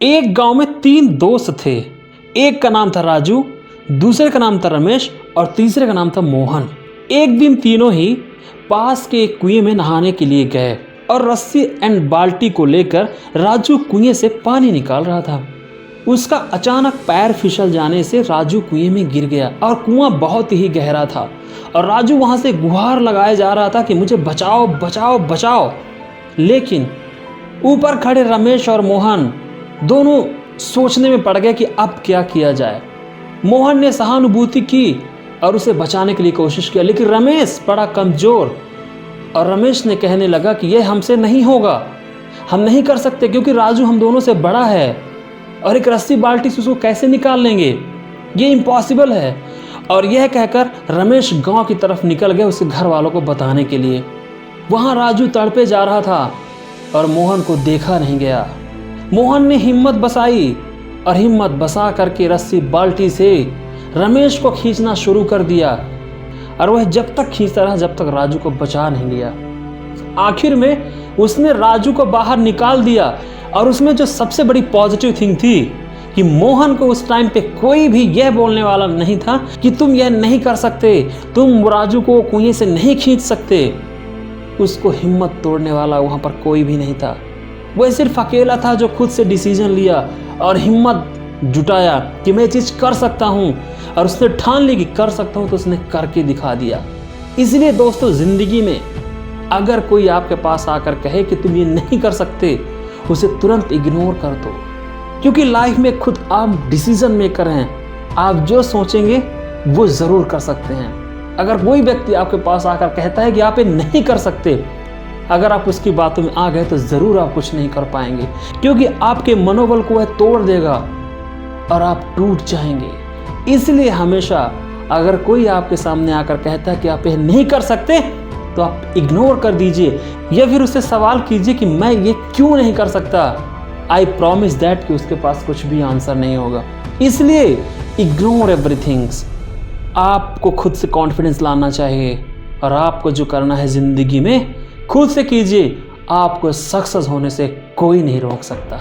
एक गांव में 3 दोस्त थे। एक का नाम था राजू, दूसरे का नाम था रमेश और तीसरे का नाम था मोहन। एक दिन तीनों ही पास के एक कुएं में नहाने के लिए गए और रस्सी एंड बाल्टी को लेकर राजू कुएं से पानी निकाल रहा था। उसका अचानक पैर फिसल जाने से राजू कुएं में गिर गया और कुआं बहुत ही गहरा था और राजू वहां से गुहार लगाए जा रहा था कि मुझे बचाओ बचाओ बचाओ। लेकिन ऊपर खड़े रमेश और मोहन दोनों सोचने में पड़ गए कि अब क्या किया जाए। मोहन ने सहानुभूति की और उसे बचाने के लिए कोशिश किया, लेकिन रमेश बड़ा कमजोर और रमेश ने कहने लगा कि यह हमसे नहीं होगा, हम नहीं कर सकते क्योंकि राजू हम दोनों से बड़ा है और एक रस्सी बाल्टी से उसको कैसे निकाल लेंगे, ये इम्पॉसिबल है। और यह कहकर रमेश गांव की तरफ निकल गए उसे घर वालों को बताने के लिए। वहां राजू तड़पे जा रहा था और मोहन को देखा नहीं गया। मोहन ने हिम्मत बसाई और हिम्मत बसा करके रस्सी बाल्टी से रमेश को खींचना शुरू कर दिया और वह जब तक खींचता रहा जब तक राजू को बचा नहीं लिया। आखिर में उसने राजू को बाहर निकाल दिया और उसमें जो सबसे बड़ी पॉजिटिव थिंग थी कि मोहन को उस टाइम पे कोई भी यह बोलने वाला नहीं था कि तुम यह नहीं कर सकते, तुम राजू को कुएं से नहीं खींच सकते। उसको हिम्मत तोड़ने वाला वहां पर कोई भी नहीं था। वह सिर्फ अकेला था जो खुद से डिसीजन लिया और हिम्मत जुटाया कि मैं ये चीज कर सकता हूं और उसने ठान ली कि कर सकता हूं तो उसने करके दिखा दिया। इसलिए दोस्तों, जिंदगी में अगर कोई आपके पास आकर कहे कि तुम ये नहीं कर सकते, उसे तुरंत इग्नोर कर दो, क्योंकि लाइफ में खुद आप डिसीजन मेकर हैं। आप जो सोचेंगे वो जरूर कर सकते हैं। अगर कोई व्यक्ति आपके पास आकर कहता है कि आप ये नहीं कर सकते, अगर आप उसकी बातों में आ गए तो जरूर आप कुछ नहीं कर पाएंगे, क्योंकि आपके मनोबल को वह तोड़ देगा और आप टूट जाएंगे। इसलिए हमेशा अगर कोई आपके सामने आकर कहता है कि आप ये नहीं कर सकते, तो आप इग्नोर कर दीजिए या फिर उससे सवाल कीजिए कि मैं ये क्यों नहीं कर सकता। आई प्रॉमिस दैट कि उसके पास कुछ भी आंसर नहीं होगा। इसलिए इग्नोर एवरीथिंग। आपको खुद से कॉन्फिडेंस लाना चाहिए और आपको जो करना है जिंदगी में खुद से कीजिए। आपको सक्सेस होने से कोई नहीं रोक सकता।